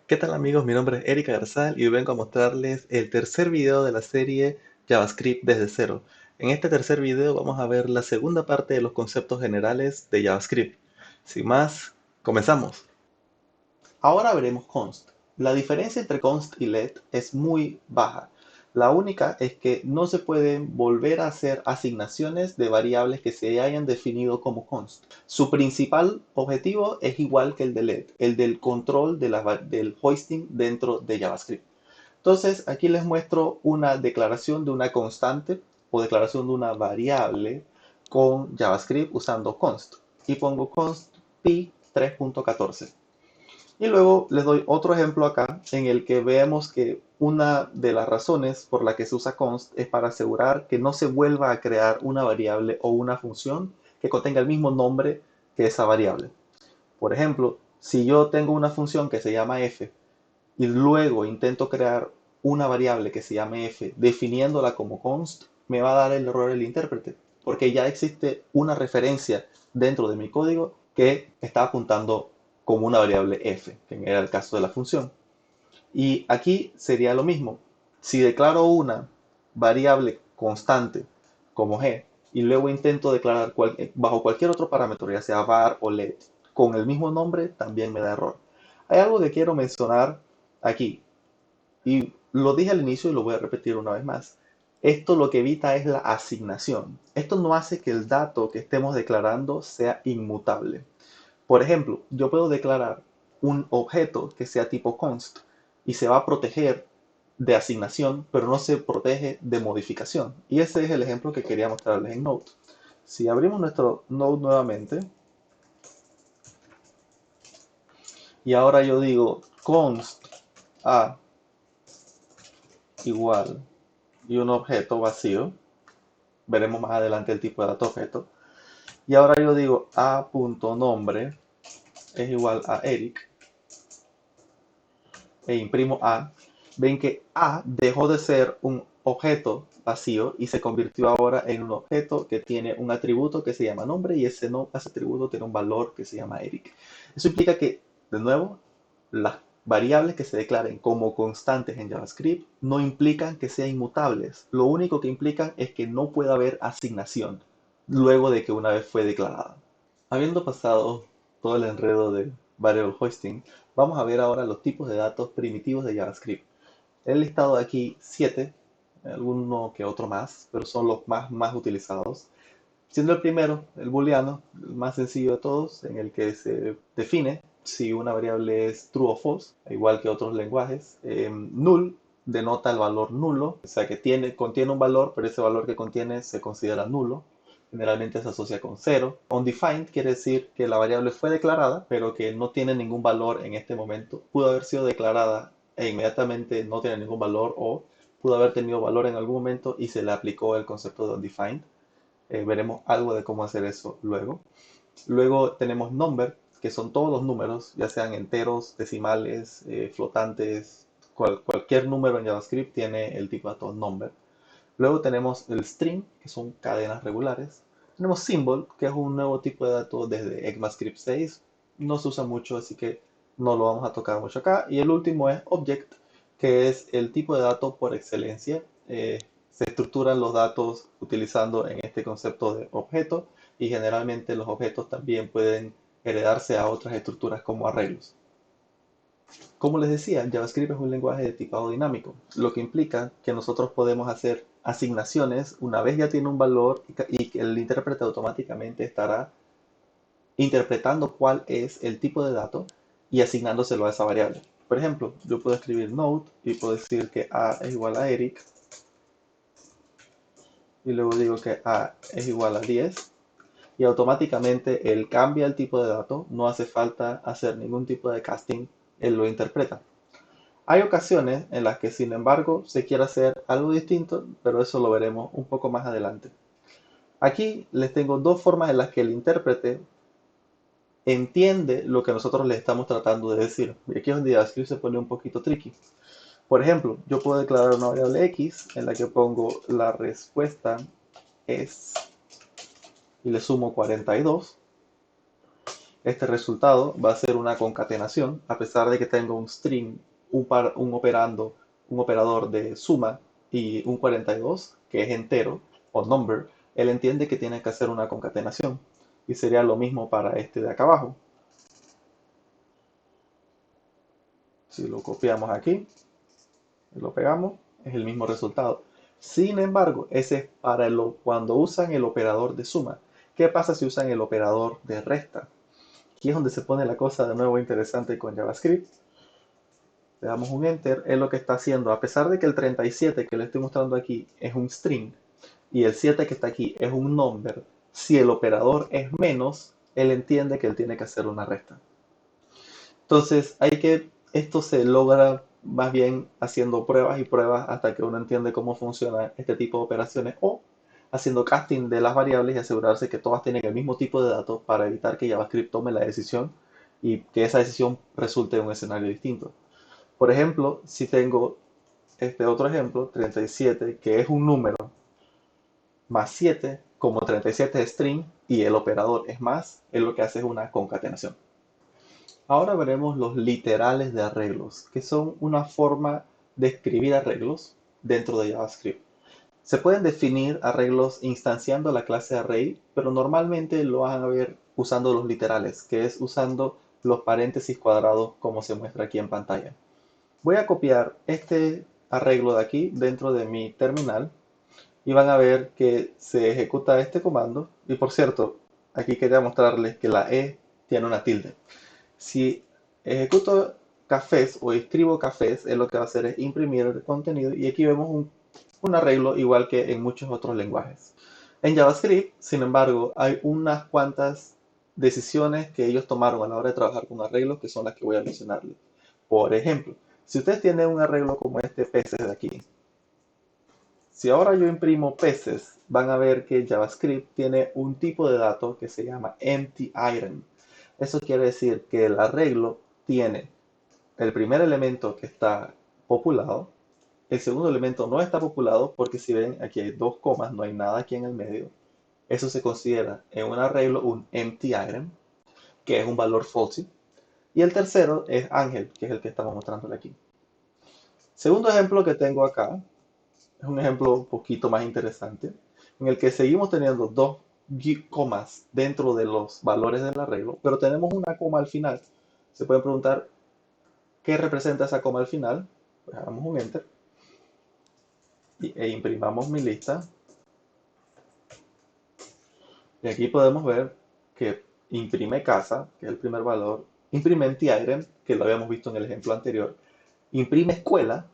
¿Qué tal amigos? Mi nombre es Erika Garzal y hoy vengo a mostrarles el tercer video de la serie JavaScript desde cero. En este tercer video vamos a ver la segunda parte de los conceptos generales de JavaScript. Sin más, comenzamos. Ahora veremos const. La diferencia entre const y let es muy baja. La única es que no se pueden volver a hacer asignaciones de variables que se hayan definido como const. Su principal objetivo es igual que el de let, el del control del hoisting dentro de JavaScript. Entonces, aquí les muestro una declaración de una constante o declaración de una variable con JavaScript usando const. Y pongo const pi 3.14. Y luego les doy otro ejemplo acá en el que vemos que una de las razones por la que se usa const es para asegurar que no se vuelva a crear una variable o una función que contenga el mismo nombre que esa variable. Por ejemplo, si yo tengo una función que se llama f y luego intento crear una variable que se llame f definiéndola como const, me va a dar el error el intérprete, porque ya existe una referencia dentro de mi código que está apuntando como una variable f, que era el caso de la función. Y aquí sería lo mismo. Si declaro una variable constante como g y luego intento declarar bajo cualquier otro parámetro, ya sea var o let, con el mismo nombre, también me da error. Hay algo que quiero mencionar aquí, y lo dije al inicio y lo voy a repetir una vez más. Esto lo que evita es la asignación. Esto no hace que el dato que estemos declarando sea inmutable. Por ejemplo, yo puedo declarar un objeto que sea tipo const y se va a proteger de asignación, pero no se protege de modificación. Y ese es el ejemplo que quería mostrarles en Node. Si abrimos nuestro Node nuevamente y ahora yo digo const a igual y un objeto vacío, veremos más adelante el tipo de dato objeto. Y ahora yo digo a.nombre es igual a Eric e imprimo A, ven que A dejó de ser un objeto vacío y se convirtió ahora en un objeto que tiene un atributo que se llama nombre y ese atributo tiene un valor que se llama Eric. Eso implica que, de nuevo, las variables que se declaren como constantes en JavaScript no implican que sean inmutables. Lo único que implican es que no puede haber asignación luego de que una vez fue declarada. Habiendo pasado todo el enredo de variable hosting, vamos a ver ahora los tipos de datos primitivos de JavaScript. He listado aquí 7, alguno que otro más, pero son los más utilizados. Siendo el primero, el booleano, el más sencillo de todos, en el que se define si una variable es true o false, igual que otros lenguajes. Null denota el valor nulo, o sea que contiene un valor, pero ese valor que contiene se considera nulo. Generalmente se asocia con cero. Undefined quiere decir que la variable fue declarada, pero que no tiene ningún valor en este momento. Pudo haber sido declarada e inmediatamente no tiene ningún valor, o pudo haber tenido valor en algún momento y se le aplicó el concepto de undefined. Veremos algo de cómo hacer eso luego. Luego tenemos number, que son todos los números, ya sean enteros, decimales, flotantes, cualquier número en JavaScript tiene el tipo de dato number. Luego tenemos el string, que son cadenas regulares. Tenemos symbol, que es un nuevo tipo de dato desde ECMAScript 6. No se usa mucho, así que no lo vamos a tocar mucho acá. Y el último es object, que es el tipo de dato por excelencia. Se estructuran los datos utilizando en este concepto de objeto y generalmente los objetos también pueden heredarse a otras estructuras como arreglos. Como les decía, JavaScript es un lenguaje de tipado dinámico, lo que implica que nosotros podemos hacer asignaciones una vez ya tiene un valor y que el intérprete automáticamente estará interpretando cuál es el tipo de dato y asignándoselo a esa variable. Por ejemplo, yo puedo escribir node y puedo decir que a es igual a Eric y luego digo que a es igual a 10 y automáticamente él cambia el tipo de dato, no hace falta hacer ningún tipo de casting, él lo interpreta. Hay ocasiones en las que, sin embargo, se quiere hacer algo distinto, pero eso lo veremos un poco más adelante. Aquí les tengo dos formas en las que el intérprete entiende lo que nosotros le estamos tratando de decir. Y aquí es donde JavaScript se pone un poquito tricky. Por ejemplo, yo puedo declarar una variable x en la que pongo la respuesta es y le sumo 42. Este resultado va a ser una concatenación, a pesar de que tenga un string, un operador de suma y un 42, que es entero o number, él entiende que tiene que hacer una concatenación. Y sería lo mismo para este de acá abajo. Si lo copiamos aquí y lo pegamos, es el mismo resultado. Sin embargo, ese es para cuando usan el operador de suma. ¿Qué pasa si usan el operador de resta? Aquí es donde se pone la cosa de nuevo interesante con JavaScript. Le damos un enter, es lo que está haciendo. A pesar de que el 37 que le estoy mostrando aquí es un string y el 7 que está aquí es un number, si el operador es menos, él entiende que él tiene que hacer una resta. Entonces, esto se logra más bien haciendo pruebas y pruebas hasta que uno entiende cómo funciona este tipo de operaciones o haciendo casting de las variables y asegurarse que todas tienen el mismo tipo de datos para evitar que JavaScript tome la decisión y que esa decisión resulte en un escenario distinto. Por ejemplo, si tengo este otro ejemplo, 37, que es un número, más 7, como 37 es string y el operador es más, es lo que hace es una concatenación. Ahora veremos los literales de arreglos, que son una forma de escribir arreglos dentro de JavaScript. Se pueden definir arreglos instanciando la clase array, pero normalmente lo van a ver usando los literales, que es usando los paréntesis cuadrados como se muestra aquí en pantalla. Voy a copiar este arreglo de aquí dentro de mi terminal y van a ver que se ejecuta este comando. Y por cierto, aquí quería mostrarles que la E tiene una tilde. Si ejecuto cafés o escribo cafés, es lo que va a hacer es imprimir el contenido y aquí vemos un arreglo igual que en muchos otros lenguajes. En JavaScript, sin embargo, hay unas cuantas decisiones que ellos tomaron a la hora de trabajar con arreglos que son las que voy a mencionarles. Por ejemplo, si ustedes tienen un arreglo como este peces de aquí, si ahora yo imprimo peces, van a ver que JavaScript tiene un tipo de dato que se llama empty item. Eso quiere decir que el arreglo tiene el primer elemento que está populado, el segundo elemento no está populado porque si ven aquí hay dos comas, no hay nada aquí en el medio. Eso se considera en un arreglo un empty item, que es un valor false. Y el tercero es Ángel, que es el que estamos mostrándole aquí. Segundo ejemplo que tengo acá es un ejemplo un poquito más interesante, en el que seguimos teniendo dos comas dentro de los valores del arreglo, pero tenemos una coma al final. Se pueden preguntar qué representa esa coma al final. Pues hagamos un enter e imprimamos mi lista. Y aquí podemos ver que imprime casa, que es el primer valor, imprime empty item, que lo habíamos visto en el ejemplo anterior, imprime escuela,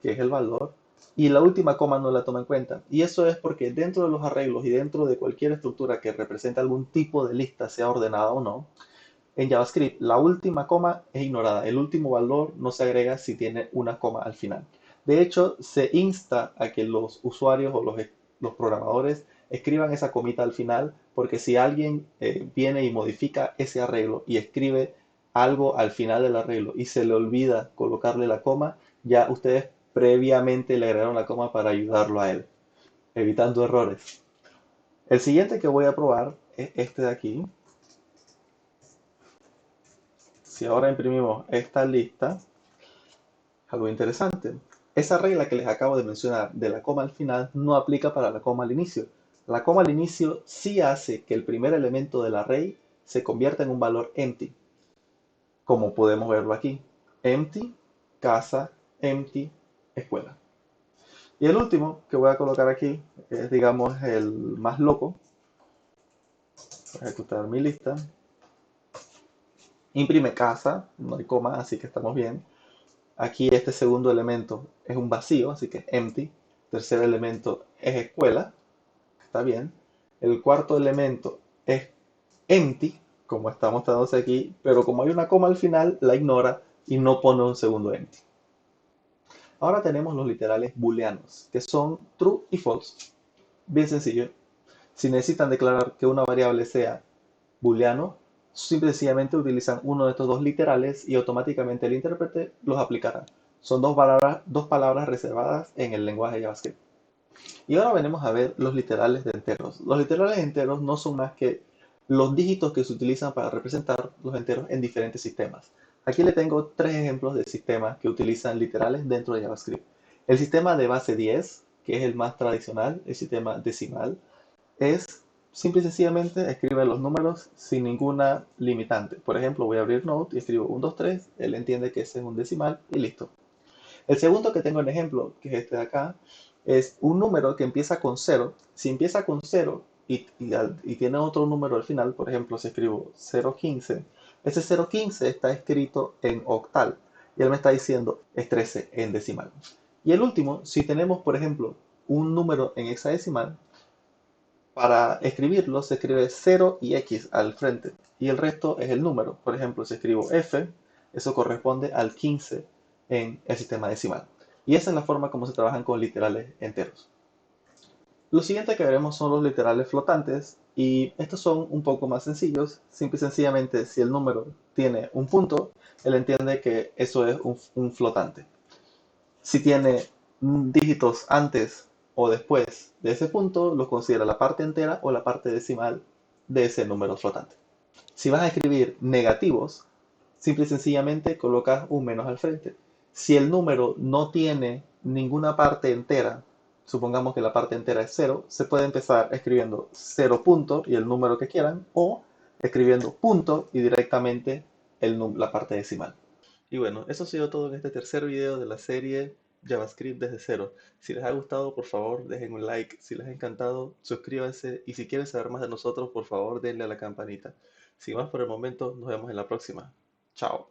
que es el valor, y la última coma no la toma en cuenta. Y eso es porque dentro de los arreglos y dentro de cualquier estructura que represente algún tipo de lista, sea ordenada o no, en JavaScript la última coma es ignorada. El último valor no se agrega si tiene una coma al final. De hecho, se insta a que los usuarios o los programadores escriban esa comita al final, porque si alguien viene y modifica ese arreglo y escribe algo al final del arreglo y se le olvida colocarle la coma, ya ustedes previamente le agregaron la coma para ayudarlo a él, evitando errores. El siguiente que voy a probar es este de aquí. Si ahora imprimimos esta lista, algo interesante. Esa regla que les acabo de mencionar de la coma al final no aplica para la coma al inicio. La coma al inicio sí hace que el primer elemento del array se convierta en un valor empty, como podemos verlo aquí. Empty, casa, empty, escuela. Y el último que voy a colocar aquí es, digamos, el más loco. Voy a ejecutar mi lista. Imprime casa, no hay coma, así que estamos bien. Aquí este segundo elemento es un vacío, así que es empty. Tercer elemento es escuela, está bien. El cuarto elemento es empty, como está mostrándose aquí, pero como hay una coma al final, la ignora y no pone un segundo empty. Ahora tenemos los literales booleanos, que son true y false. Bien sencillo. Si necesitan declarar que una variable sea booleano, simple y sencillamente utilizan uno de estos dos literales y automáticamente el intérprete los aplicará. Son dos palabras reservadas en el lenguaje JavaScript. Y ahora venimos a ver los literales de enteros. Los literales de enteros no son más que los dígitos que se utilizan para representar los enteros en diferentes sistemas. Aquí le tengo tres ejemplos de sistemas que utilizan literales dentro de JavaScript. El sistema de base 10, que es el más tradicional, el sistema decimal, es simple y sencillamente escribe los números sin ninguna limitante. Por ejemplo, voy a abrir Node y escribo 1, 2, 3, él entiende que ese es un decimal y listo. El segundo que tengo en ejemplo, que es este de acá, es un número que empieza con 0. Si empieza con 0 y tiene otro número al final, por ejemplo, si escribo 0,15, ese 0,15 está escrito en octal y él me está diciendo es 13 en decimal. Y el último, si tenemos, por ejemplo, un número en hexadecimal, para escribirlo se escribe 0 y X al frente y el resto es el número. Por ejemplo, si escribo F, eso corresponde al 15 en el sistema decimal. Y esa es la forma como se trabajan con literales enteros. Lo siguiente que veremos son los literales flotantes y estos son un poco más sencillos. Simple y sencillamente, si el número tiene un punto, él entiende que eso es un flotante. Si tiene dígitos antes o después de ese punto, los considera la parte entera o la parte decimal de ese número flotante. Si vas a escribir negativos, simple y sencillamente colocas un menos al frente. Si el número no tiene ninguna parte entera, supongamos que la parte entera es cero, se puede empezar escribiendo 0 punto y el número que quieran, o escribiendo punto y directamente la parte decimal. Y bueno, eso ha sido todo en este tercer video de la serie JavaScript desde cero. Si les ha gustado, por favor, dejen un like. Si les ha encantado, suscríbanse. Y si quieren saber más de nosotros, por favor, denle a la campanita. Sin más por el momento, nos vemos en la próxima. Chao.